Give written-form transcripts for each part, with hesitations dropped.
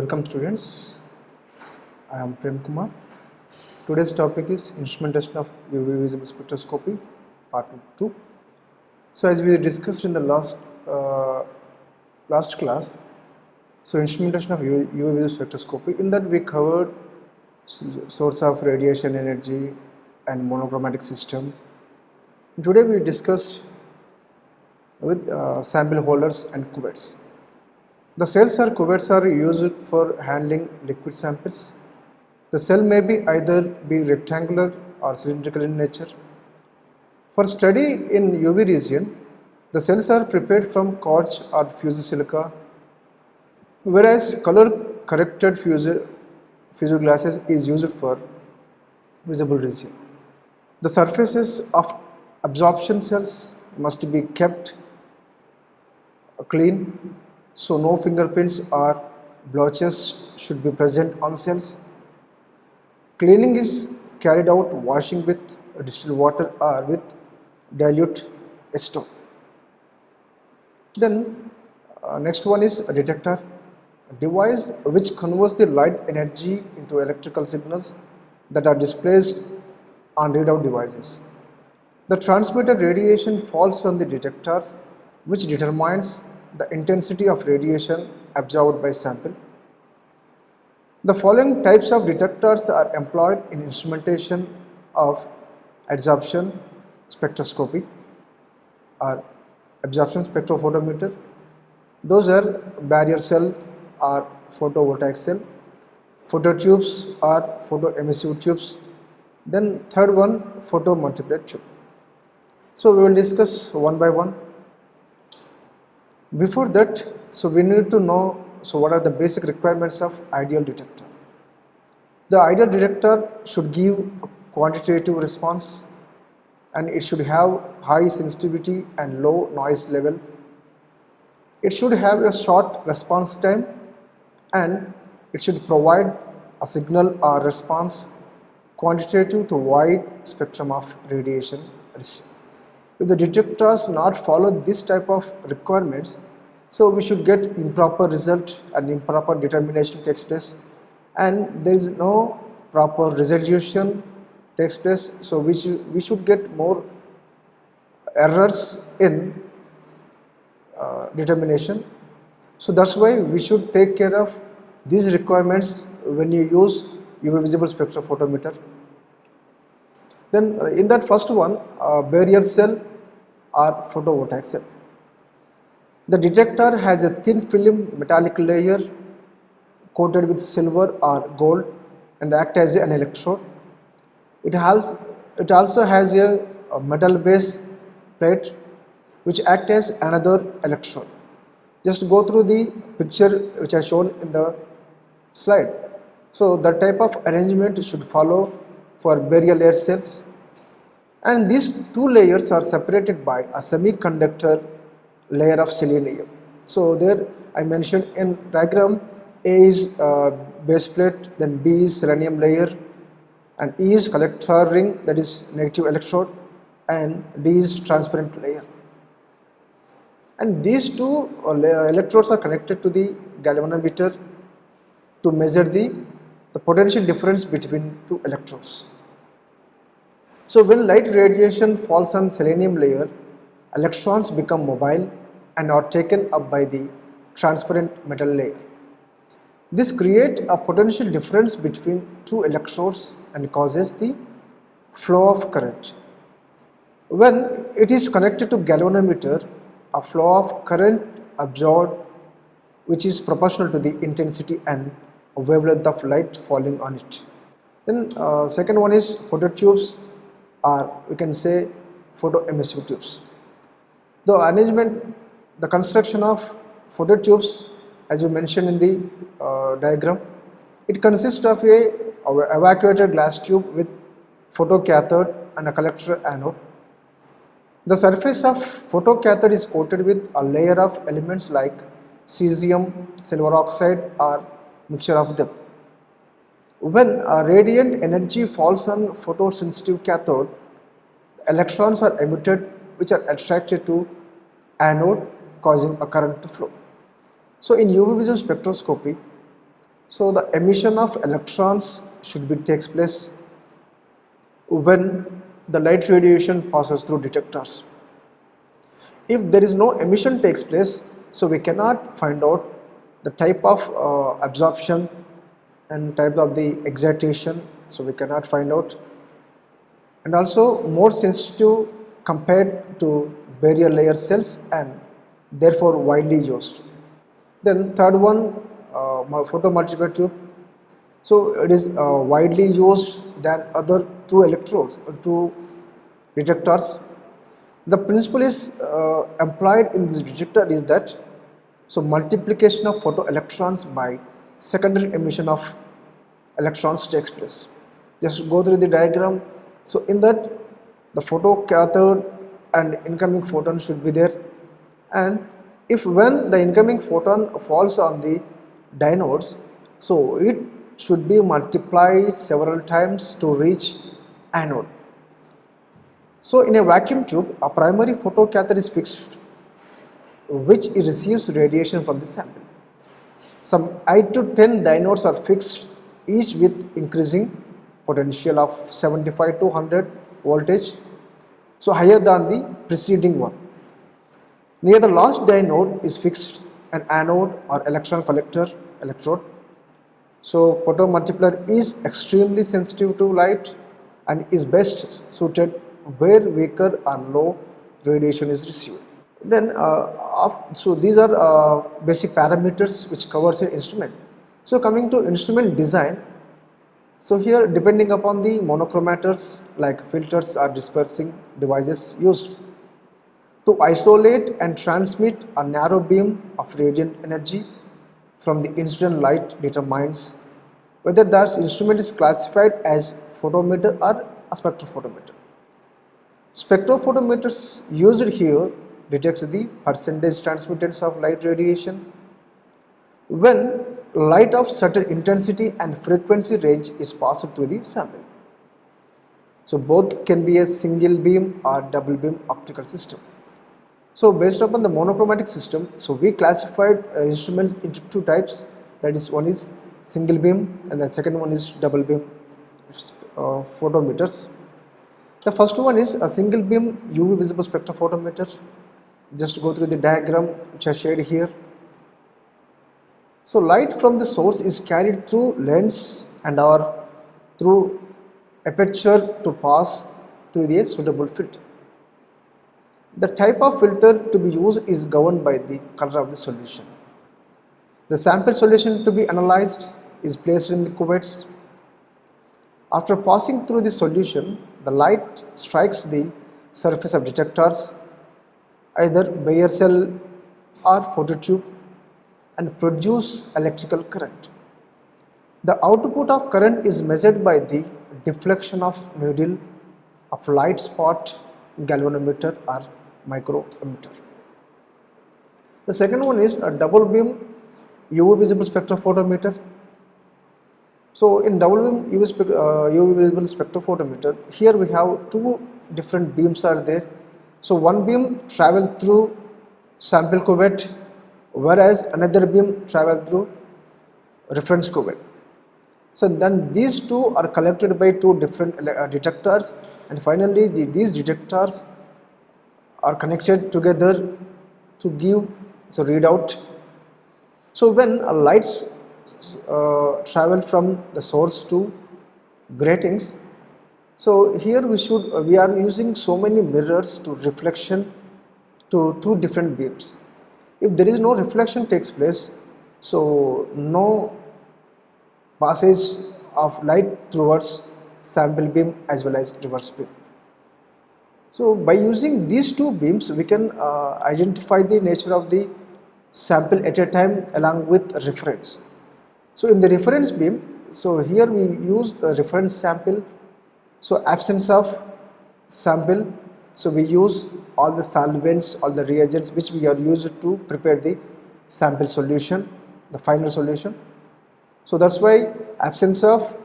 Welcome students, I am Prem Kumar. Today's topic is instrumentation of UV visible spectroscopy part 2. So as we discussed in the last class, so instrumentation of UV visible spectroscopy, in that we covered source of radiation energy and monochromatic system. And today we discussed with sample holders and cuvettes. The cells or cuvettes are used for handling liquid samples. The cell may either be rectangular or cylindrical in nature. For study in UV region, the cells are prepared from quartz or fused silica, whereas color corrected fused glasses is used for visible region. The surfaces of absorption cells must be kept clean, so no fingerprints or blotches should be present on cells. Cleaning is carried out washing with distilled water or with dilute acetone. Then next one is a detector, a device which converts the light energy into electrical signals that are displaced on readout devices. The transmitted radiation falls on the detectors, which determines the intensity of radiation absorbed by sample. The following types of detectors are employed in instrumentation of absorption spectroscopy or absorption spectrophotometer. Those are barrier cell or photovoltaic cell, phototubes or photoemissive tubes, then third one photomultiplier tube. So we will discuss one by one. Before that, so we need to know what are the basic requirements of ideal detector. The ideal detector should give a quantitative response, and it should have high sensitivity and low noise level. It should have a short response time, and it should provide a signal or response quantitative to wide spectrum of radiation received. If the detectors not follow this type of requirements, so we should get improper result and improper determination takes place, and there is no proper resolution takes place, so we should get more errors in determination. So that's why we should take care of these requirements when you use UV visible spectrophotometer. Then in that first one, barrier cell or photovoltaic cell. The detector has a thin film metallic layer coated with silver or gold and act as an electrode. It also has a metal base plate which act as another electrode. Just go through the picture which I shown in the slide. So the type of arrangement should follow for barrier layer cells, and these two layers are separated by a semiconductor layer of selenium. So there I mentioned in diagram, A is base plate, then B is selenium layer, and E is collector ring, that is negative electrode, and D is transparent layer. And these two electrodes are connected to the galvanometer to measure the potential difference between two electrodes. So when light radiation falls on selenium layer, electrons become mobile and are taken up by the transparent metal layer. This creates a potential difference between two electrodes and causes the flow of current. When it is connected to galvanometer, a flow of current absorbed which is proportional to the intensity and wavelength of light falling on it. Then second one is phototubes, or we can say photoemissive tubes. The arrangement, the construction of phototubes, as we mentioned in the diagram, it consists of a evacuated glass tube with photocathode and a collector anode. The surface of photocathode is coated with a layer of elements like cesium, silver oxide, or mixture of them. When a radiant energy falls on photosensitive cathode, electrons are emitted which are attracted to anode, causing a current to flow. So in UV visible spectroscopy, So the emission of electrons should be takes place when the light radiation passes through detectors. If there is no emission takes place, so we cannot find out the type of absorption and type of the excitation, so we cannot find out, and also more sensitive compared to barrier layer cells and therefore widely used. Then third one, photomultiplier tube. So it is widely used than other two electrodes, two detectors. The principle is employed in this detector is that so multiplication of photoelectrons by secondary emission of electrons takes place. Just go through the diagram. So in that the photocathode and incoming photon should be there, and if when the incoming photon falls on the diodes, so it should be multiplied several times to reach anode. So in a vacuum tube, a primary photocathode is fixed, which receives radiation from the sample. Some 8 to 10 diodes are fixed, each with increasing potential of 75 to 100 voltage, so higher than the preceding one. Near the last diode is fixed an anode or electron collector electrode. So photomultiplier is extremely sensitive to light and is best suited where weaker or low radiation is received. Then so these are basic parameters which covers an instrument. So coming to instrument design, so here depending upon the monochromators like filters or dispersing devices used to isolate and transmit a narrow beam of radiant energy from the incident light determines whether that instrument is classified as photometer or a spectrophotometer. Spectrophotometers used here detects the percentage transmittance of light radiation when light of certain intensity and frequency range is passed through the sample. So both can be a single beam or double beam optical system. So based upon the monochromatic system, so we classified instruments into two types, that is one is single beam and the second one is double beam photometers. The first one is a single beam UV visible spectrophotometer. Just go through the diagram which I shared here. So light from the source is carried through lens and or through aperture to pass through the suitable filter. The type of filter to be used is governed by the color of the solution. The sample solution to be analyzed is placed in the cuvettes. After passing through the solution, the light strikes the surface of detectors, either Bayer cell or phototube, and produce electrical current. The output of current is measured by the deflection of needle of light spot galvanometer or micrometer. The second one is a double beam UV visible spectrophotometer. So in double beam UV visible spectrophotometer, here we have two different beams are there. So one beam travel through sample cuvette, whereas another beam travel through reference cuvette. So then these two are collected by two different detectors, and finally these detectors are connected together to give readout. So when lights travel from the source to gratings, so here we are using so many mirrors to reflection to two different beams. If there is no reflection takes place, so no passage of light towards sample beam as well as reverse beam. So by using these two beams, we can identify the nature of the sample at a time along with reference. So in the reference beam, so here we use the reference sample. So absence of sample, so we use all the solvents, all the reagents which we are used to prepare the sample solution, the final solution. So that's why absence of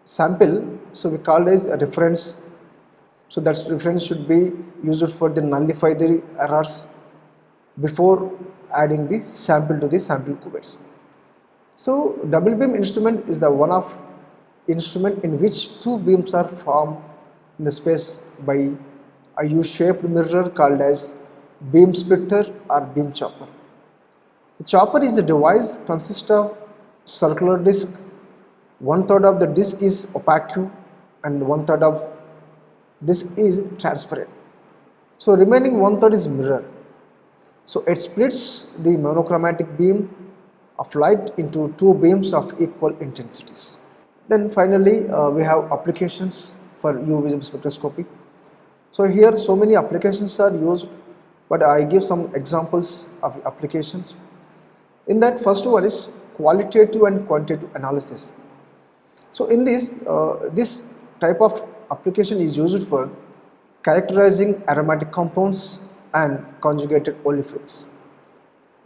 sample, so we call it as a reference. So that reference should be used for the nullify the errors before adding the sample to the sample cuvettes. So double beam instrument is the one of instrument in which two beams are formed in the space by a U-shaped mirror called as beam splitter or beam chopper. The chopper is a device consists of circular disc. One third of the disc is opaque and one third of disc is transparent. So remaining one third is mirror. So it splits the monochromatic beam of light into two beams of equal intensities. Then finally we have applications for UV visible spectroscopy. So here so many applications are used, but I give some examples of applications. In that, first one is qualitative and quantitative analysis. So in this type of application is used for characterizing aromatic compounds and conjugated olefins.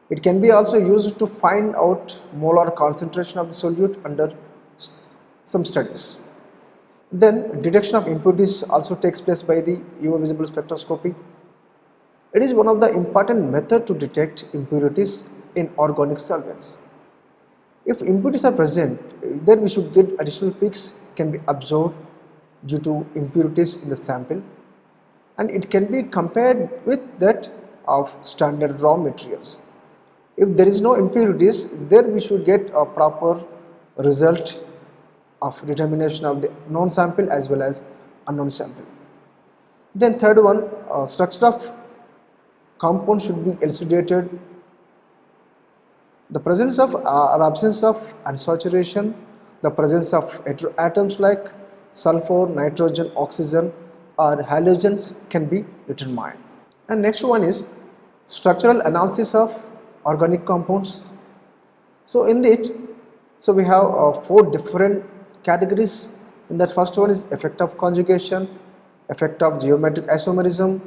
It can be also used to find out molar concentration of the solute under some studies. Then detection of impurities also takes place by the UV visible spectroscopy. It is one of the important methods to detect impurities in organic solvents. If impurities are present, then we should get additional peaks can be absorbed due to impurities in the sample, and it can be compared with that of standard raw materials. If there is no impurities, then we should get a proper result of determination of the known sample as well as unknown sample. Then third one, structure of compound should be elucidated. The presence of or absence of unsaturation, the presence of heteroatoms like sulfur, nitrogen, oxygen or halogens can be determined. And next one is structural analysis of organic compounds. So in it, so we have four different categories. In that, first one is effect of conjugation, effect of geometric isomerism,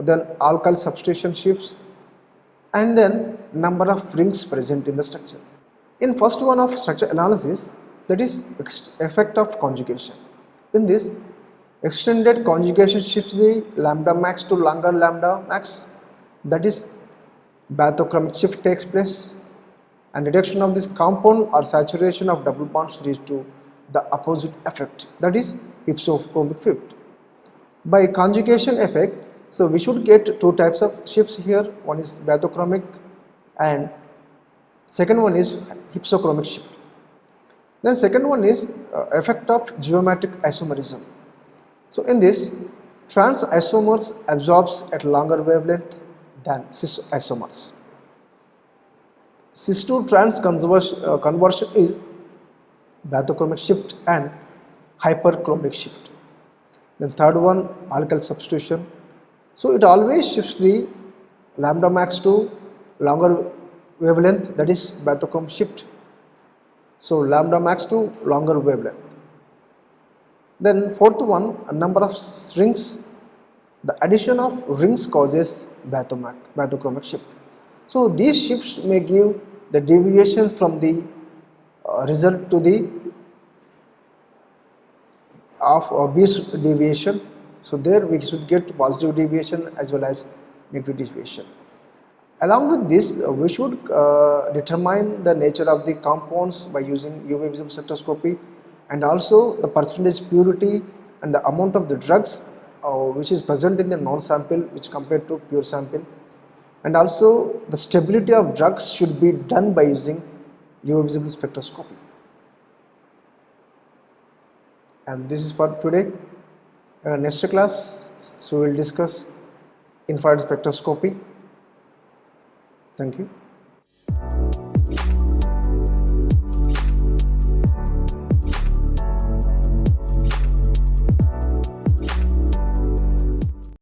then alkyl substitution shifts, and then number of rings present in the structure. In first one of structure analysis, that is effect of conjugation. In this, extended conjugation shifts the lambda max to longer lambda max, that is bathochromic shift takes place, and reduction of this compound or saturation of double bonds leads to the opposite effect, that is hypsochromic shift. By conjugation effect, so we should get two types of shifts here. One is bathochromic and second one is hypsochromic shift. Then second one is effect of geometric isomerism. So in this, trans isomers absorbs at longer wavelength than cis isomers. Cis to trans conversion is bathochromic shift and hyperchromic shift. Then third one, alkyl substitution. So it always shifts the lambda max to longer wavelength, that is bathochromic shift. So lambda max to longer wavelength. Then fourth one, a number of rings. The addition of rings causes bathochromic shift. So these shifts may give the deviation from the result to the of Bayes deviation. So there we should get positive deviation as well as negative deviation. Along with this, we should determine the nature of the compounds by using UV visible spectroscopy, and also the percentage purity and the amount of the drugs which is present in the known sample which compared to pure sample, and also the stability of drugs should be done by using UV visible spectroscopy. And this is for today. Next class, so we will discuss infrared spectroscopy. Thank you.